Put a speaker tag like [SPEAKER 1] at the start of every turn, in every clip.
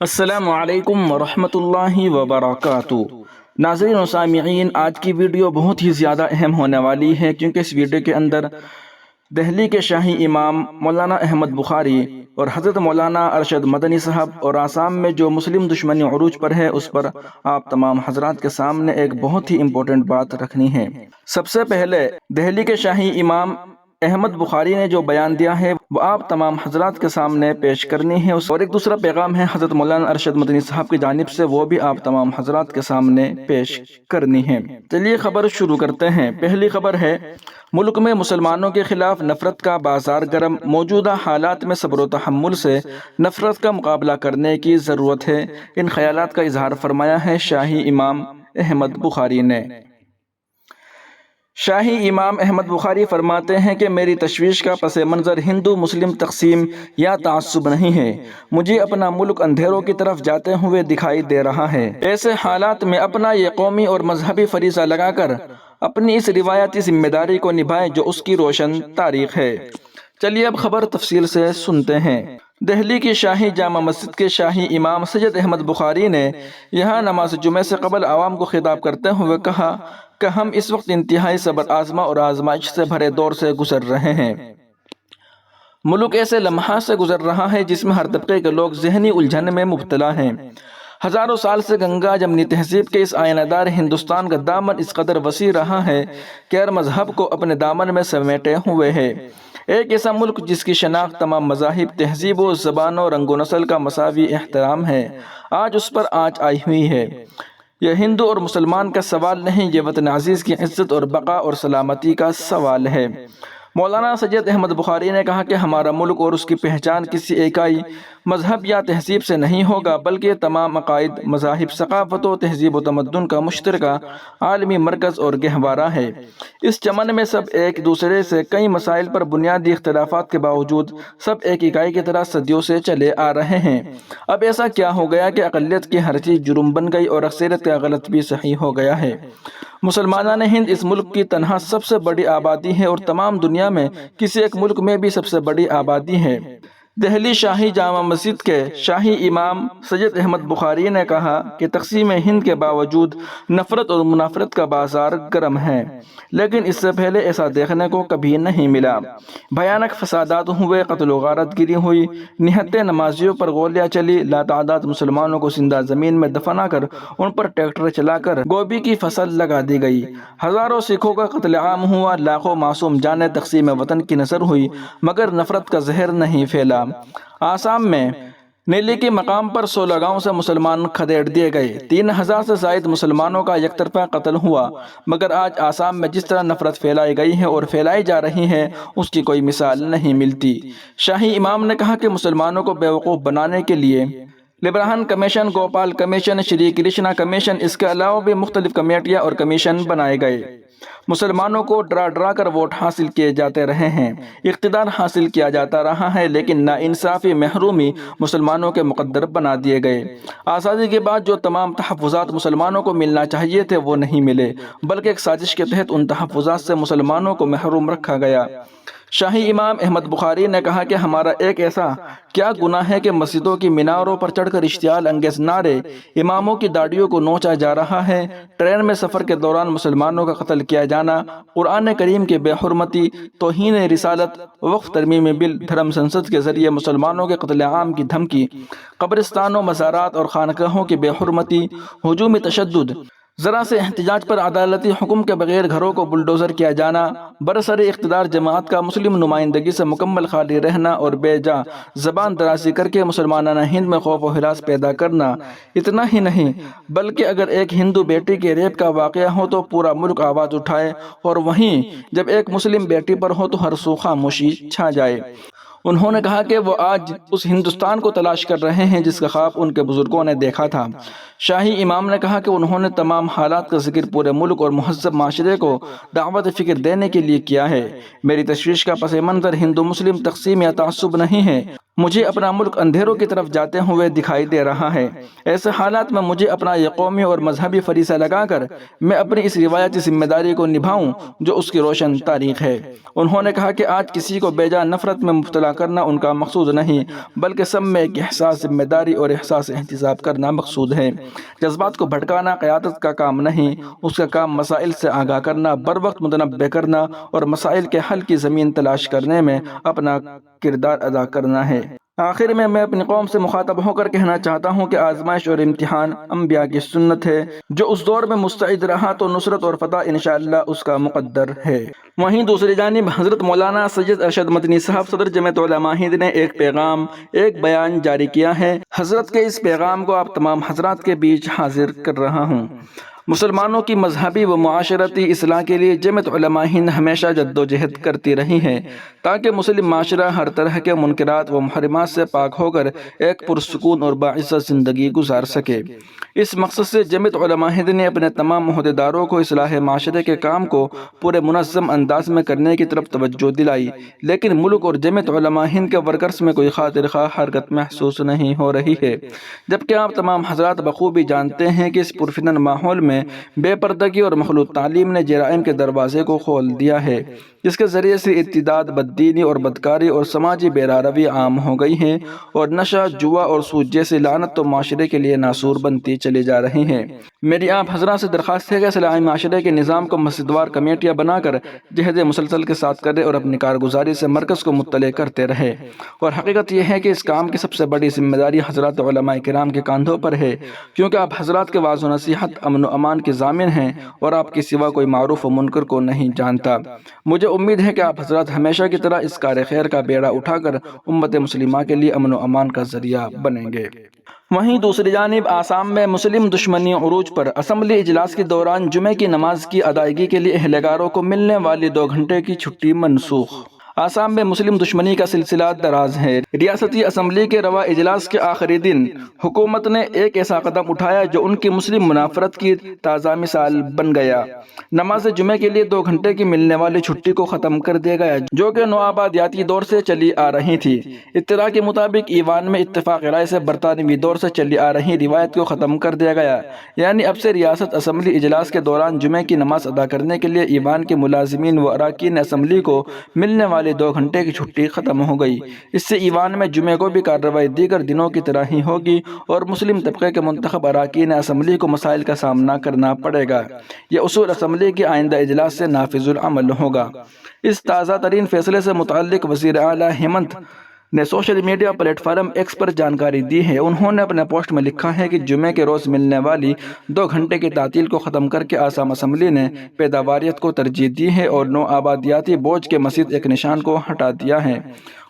[SPEAKER 1] السلام علیکم ورحمۃ اللہ وبرکاتہ۔ ناظرین و سامعین، آج کی ویڈیو بہت ہی زیادہ اہم ہونے والی ہے کیونکہ اس ویڈیو کے اندر دہلی کے شاہی امام مولانا احمد بخاری اور حضرت مولانا ارشد مدنی صاحب اور آسام میں جو مسلم دشمنی عروج پر ہے اس پر آپ تمام حضرات کے سامنے ایک بہت ہی امپورٹنٹ بات رکھنی ہے۔ سب سے پہلے دہلی کے شاہی امام احمد بخاری نے جو بیان دیا ہے وہ آپ تمام حضرات کے سامنے پیش کرنی ہے، اور ایک دوسرا پیغام ہے حضرت مولانا ارشد مدنی صاحب کی جانب سے، وہ بھی آپ تمام حضرات کے سامنے پیش کرنی ہے۔ چلیے خبر شروع کرتے ہیں۔ پہلی خبر ہے، ملک میں مسلمانوں کے خلاف نفرت کا بازار گرم، موجودہ حالات میں صبر و تحمل سے نفرت کا مقابلہ کرنے کی ضرورت ہے۔ ان خیالات کا اظہار فرمایا ہے شاہی امام احمد بخاری نے۔ شاہی امام احمد بخاری فرماتے ہیں کہ میری تشویش کا پس منظر ہندو مسلم تقسیم یا تعصب نہیں ہے، مجھے اپنا ملک اندھیروں کی طرف جاتے ہوئے دکھائی دے رہا ہے۔ ایسے حالات میں اپنا یہ قومی اور مذہبی فریضہ لگا کر اپنی اس روایتی ذمہ داری کو نبھائیں جو اس کی روشن تاریخ ہے۔ چلیے اب خبر تفصیل سے سنتے ہیں۔ دہلی کی شاہی جامع مسجد کے شاہی امام سید احمد بخاری نے یہاں نماز جمعہ سے قبل عوام کو خطاب کرتے ہوئے کہا کہ ہم اس وقت انتہائی صبر آزما اور آزمائش سے بھرے دور سے گزر رہے ہیں۔ ملک ایسے لمحات سے گزر رہا ہے جس میں ہر طبقے کے لوگ ذہنی الجھن میں مبتلا ہیں۔ ہزاروں سال سے گنگا جمنی تہذیب کے اس آئینہ دار ہندوستان کا دامن اس قدر وسیع رہا ہے کہ ہر مذہب کو اپنے دامن میں سمیٹے ہوئے ہے۔ ایک ایسا ملک جس کی شناخت تمام مذاہب، تہذیبوں، زبانوں، رنگ و نسل کا مساوی احترام ہے، آج اس پر آنچ آئی ہوئی ہے۔ یہ ہندو اور مسلمان کا سوال نہیں، یہ وطن عزیز کی عزت اور بقا اور سلامتی کا سوال ہے۔ مولانا سید احمد بخاری نے کہا کہ ہمارا ملک اور اس کی پہچان کسی ایکائی مذہب یا تہذیب سے نہیں ہوگا، بلکہ تمام عقائد، مذاہب، ثقافت و تہذیب و تمدن کا مشترکہ عالمی مرکز اور گہوارہ ہے۔ اس چمن میں سب ایک دوسرے سے کئی مسائل پر بنیادی اختلافات کے باوجود سب ایک اکائی کی طرح صدیوں سے چلے آ رہے ہیں۔ اب ایسا کیا ہو گیا کہ اقلیت کی ہر چیز جرم بن گئی اور اکثریت کا غلط بھی صحیح ہو گیا ہے؟ مسلمانان ہند اس ملک کی تنہا سب سے بڑی آبادی ہے اور تمام دنیا میں کسی ایک ملک میں بھی سب سے بڑی آبادی ہے۔ دہلی شاہی جامع مسجد کے شاہی امام سید احمد بخاری نے کہا کہ تقسیم ہند کے باوجود نفرت اور منافرت کا بازار گرم ہے، لیکن اس سے پہلے ایسا دیکھنے کو کبھی نہیں ملا۔ بھیانک فسادات ہوئے، قتل و غارت گری ہوئی، نہتے نمازیوں پر گولیاں چلی، لاتعداد مسلمانوں کو زندہ زمین میں دفنا کر ان پر ٹریکٹر چلا کر گوبھی کی فصل لگا دی گئی، ہزاروں سکھوں کا قتل عام ہوا، لاکھوں معصوم جانیں تقسیم وطن کی نذر ہوئی، مگر نفرت کا زہر نہیں پھیلا۔ آسام میں نیلی کے مقام پر 16 گاؤں سے مسلمان کھدیڑ دیے گئے، 3000 سے زائد مسلمانوں کا یک طرفہ قتل ہوا، مگر آج آسام میں جس طرح نفرت پھیلائی گئی ہے اور پھیلائی جا رہی ہے اس کی کوئی مثال نہیں ملتی۔ شاہی امام نے کہا کہ مسلمانوں کو بیوقوف بنانے کے لیے لبرہن کمیشن، گوپال کمیشن، شری کرشنا کمیشن، اس کے علاوہ بھی مختلف کمیٹیاں اور کمیشن بنائے گئے۔ مسلمانوں کو ڈرا ڈرا کر ووٹ حاصل کیے جاتے رہے ہیں، اقتدار حاصل کیا جاتا رہا ہے، لیکن ناانصافی، محرومی مسلمانوں کے مقدر بنا دیے گئے۔ آزادی کے بعد جو تمام تحفظات مسلمانوں کو ملنا چاہیے تھے وہ نہیں ملے، بلکہ ایک سازش کے تحت ان تحفظات سے مسلمانوں کو محروم رکھا گیا۔ شاہی امام احمد بخاری نے کہا کہ ہمارا ایک ایسا کیا گناہ ہے کہ مسجدوں کی میناروں پر چڑھ کر اشتعال انگیز نعرے، اماموں کی داڑھیوں کو نوچا جا رہا ہے، ٹرین میں سفر کے دوران مسلمانوں کا قتل کیا جانا، قرآن کریم کی بے حرمتی، توہین رسالت، وقف ترمیم بل، دھرم سنسد کے ذریعے مسلمانوں کے قتل عام کی دھمکی، قبرستانوں، مزارات اور خانقاہوں کی بے حرمتی، ہجومی تشدد، ذرا سے احتجاج پر عدالتی حکم کے بغیر گھروں کو بلڈوزر کیا جانا، برسر اقتدار جماعت کا مسلم نمائندگی سے مکمل خالی رہنا اور بے جا زبان درازی کر کے مسلمانانہ ہند میں خوف و ہراس پیدا کرنا۔ اتنا ہی نہیں بلکہ اگر ایک ہندو بیٹی کے ریپ کا واقعہ ہو تو پورا ملک آواز اٹھائے، اور وہیں جب ایک مسلم بیٹی پر ہو تو ہر سو خاموشی چھا جائے۔ انہوں نے کہا کہ وہ آج اس ہندوستان کو تلاش کر رہے ہیں جس کا خواب ان کے بزرگوں نے دیکھا تھا۔ شاہی امام نے کہا کہ انہوں نے تمام حالات کا ذکر پورے ملک اور مہذب معاشرے کو دعوت فکر دینے کے لیے کیا ہے۔ میری تشویش کا پس منظر ہندو مسلم تقسیم یا تعصب نہیں ہے، مجھے اپنا ملک اندھیروں کی طرف جاتے ہوئے دکھائی دے رہا ہے۔ ایسے حالات میں مجھے اپنا یہ قومی اور مذہبی فریضہ لگا کر میں اپنی اس روایتی ذمہ داری کو نبھاؤں جو اس کی روشن تاریخ ہے۔ انہوں نے کہا کہ آج کسی کو بے جان نفرت میں مبتلا کرنا ان کا مقصود نہیں، بلکہ سب میں ایک احساس ذمہ داری اور احساس احتساب کرنا مقصود ہے۔ جذبات کو بھڑکانا قیادت کا کام نہیں، اس کا کام مسائل سے آگاہ کرنا، بر وقت متنبہ کرنا اور مسائل کے حل کی زمین تلاش کرنے میں اپنا کردار ادا کرنا ہے۔ آخر میں اپنی قوم سے مخاطب ہو کر کہنا چاہتا ہوں کہ آزمائش اور امتحان انبیاء کی سنت ہے، جو اس دور میں مستعد رہا تو نصرت اور فتح انشاءاللہ اس کا مقدر ہے۔ وہیں دوسری جانب حضرت مولانا سید ارشد مدنی صاحب صدر جمعیت علماء ہند نے ایک بیان جاری کیا ہے۔ حضرت کے اس پیغام کو آپ تمام حضرات کے بیچ حاضر کر رہا ہوں۔ مسلمانوں کی مذہبی و معاشرتی اصلاح کے لیے جمعیت علماء ہند ہمیشہ جدوجہد کرتی رہی ہے تاکہ مسلم معاشرہ ہر طرح کے منکرات و محرمات سے پاک ہو کر ایک پرسکون اور باعزت زندگی گزار سکے۔ اس مقصد سے جمعیت علماء ہند نے اپنے تمام عہدیداروں کو اصلاح معاشرے کے کام کو پورے منظم انداز میں کرنے کی طرف توجہ دلائی، لیکن ملک اور جمعیت علماء ہند کے ورکرز میں کوئی خاطر خواہ حرکت محسوس نہیں ہو رہی ہے، جبکہ آپ تمام حضرات بخوبی جانتے ہیں کہ اس پرفتن ماحول میں بے پردگی اور مخلوط تعلیم نے جرائم کے دروازے کو کھول دیا ہے، جس کے ذریعے سے ارتداد، بددینی اور بدکاری اور سماجی بیراروی عام ہو گئی ہیں اور نشہ، جوا اور سود جیسی لعنت تو معاشرے کے لیے ناسور بنتی چلی جا رہی ہیں۔ میری آپ حضرات سے درخواست ہے کہ اصلاحی معاشرے کے نظام کو مسجدوار کمیٹیاں بنا کر جہد مسلسل کے ساتھ کرے اور اپنی کارگزاری سے مرکز کو مطلع کرتے رہے، اور حقیقت یہ ہے کہ اس کام کی سب سے بڑی ذمہ داری حضرات علماء کرام کے کاندھوں پر ہے، کیونکہ آپ حضرات کے وعظ و نصیحت امن و امان کے ضامن ہیں اور آپ کے سوا کوئی معروف و منکر کو نہیں جانتا۔ مجھے امید ہے کہ آپ حضرات ہمیشہ کی طرح اس کار خیر کا بیڑا اٹھا کر امت مسلمہ کے لیے امن و امان کا ذریعہ بنیں گے۔ وہیں دوسری جانب آسام میں مسلم دشمنی عروج پر اسمبلی اجلاس کے دوران جمعے کی نماز کی ادائیگی کے لیے اہلکاروں کو ملنے والی 2 گھنٹے کی چھٹی منسوخ۔ آسام میں مسلم دشمنی کا سلسلہ دراز ہے۔ ریاستی اسمبلی کے رواں اجلاس کے آخری دن حکومت نے ایک ایسا قدم اٹھایا جو ان کی مسلم منافرت کی تازہ مثال بن گیا۔ نماز جمعے کے لیے 2 گھنٹے کی ملنے والی چھٹی کو ختم کر دیا گیا، جو کہ نوآبادیاتی دور سے چلی آ رہی تھی۔ اطلاع کے مطابق ایوان میں اتفاق رائے سے برطانوی دور سے چلی آ رہی روایت کو ختم کر دیا گیا، یعنی اب سے ریاست اسمبلی اجلاس کے دوران جمعے کی نماز ادا کرنے کے لیے ایوان کے ملازمین و اراکین اسمبلی کو ملنے والی 2 گھنٹے کی چھٹی ختم ہو گئی۔ اس سے ایوان میں جمعے کو بھی کارروائی دیگر دنوں کی طرح ہی ہوگی اور مسلم طبقے کے منتخب اراکین اسمبلی کو مسائل کا سامنا کرنا پڑے گا۔ یہ اصول اسمبلی کے آئندہ اجلاس سے نافذ العمل ہوگا۔ اس تازہ ترین فیصلے سے متعلق وزیر اعلیٰ ہیمنت نے social media platform X پر جانکاری دی ہے۔ انہوں نے اپنے پوسٹ میں لکھا ہے کہ جمعے کے روز ملنے والی 2 گھنٹے کی تعطیل کو ختم کر کے آسام اسمبلی نے پیداواریت کو ترجیح دی ہے اور نوآبادیاتی بوجھ کے مزید ایک نشان کو ہٹا دیا ہے۔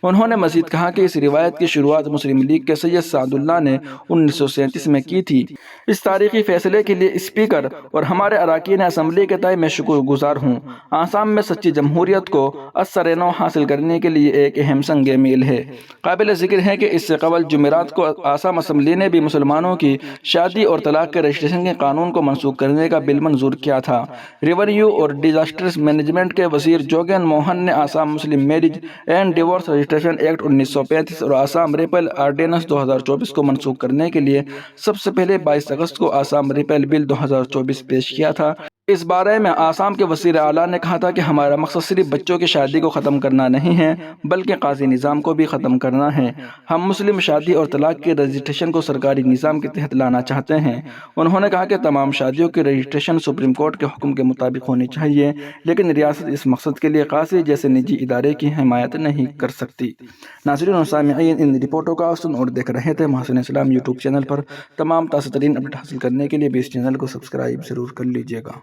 [SPEAKER 1] انہوں نے مزید کہا کہ اس روایت کی شروعات مسلم لیگ کے سید سعد اللہ نے 1937 میں کی تھی۔ اس تاریخی فیصلے کے لیے اسپیکر اور ہمارے اراکین اسمبلی کے تئیں میں شکر گزار ہوں۔ آسام میں سچی جمہوریت کو اثر نو حاصل کرنے کے لیے ایک اہم سنگ میل ہے۔ قابل ذکر ہے کہ اس سے قبل جمعرات کو آسام اسمبلی نے بھی مسلمانوں کی شادی اور طلاق کے رجسٹریشن کے قانون کو منسوخ کرنے کا بل منظور کیا تھا۔ ریونیو اور ڈیزاسٹر مینجمنٹ کے وزیر جوگن موہن نے Assam Muslim marriage and divorce registration act 1935 اور آسام ریپیل آرڈیننس 2024 کو منسوخ کرنے کے لیے سب سے پہلے 22 اگست کو آسام ریپیل بل 2024 پیش کیا تھا۔ اس بارے میں آسام کے وزیر اعلیٰ نے کہا تھا کہ ہمارا مقصد صرف بچوں کی شادی کو ختم کرنا نہیں ہے بلکہ قاضی نظام کو بھی ختم کرنا ہے۔ ہم مسلم شادی اور طلاق کے رجسٹریشن کو سرکاری نظام کے تحت لانا چاہتے ہیں۔ انہوں نے کہا کہ تمام شادیوں کی رجسٹریشن سپریم کورٹ کے حکم کے مطابق ہونی چاہیے، لیکن ریاست اس مقصد کے لیے قاضی جیسے نجی ادارے کی حمایت نہیں کر سکتی۔ ناظرین و سامعین، ان رپورٹوں کا سن اور دیکھ رہے تھے محسن اسلام یوٹیوب چینل پر۔ تمام تازہ ترین اپڈیٹ حاصل کرنے کے لیے بھی اس چینل کو سبسکرائب ضرور کر لیجیے گا۔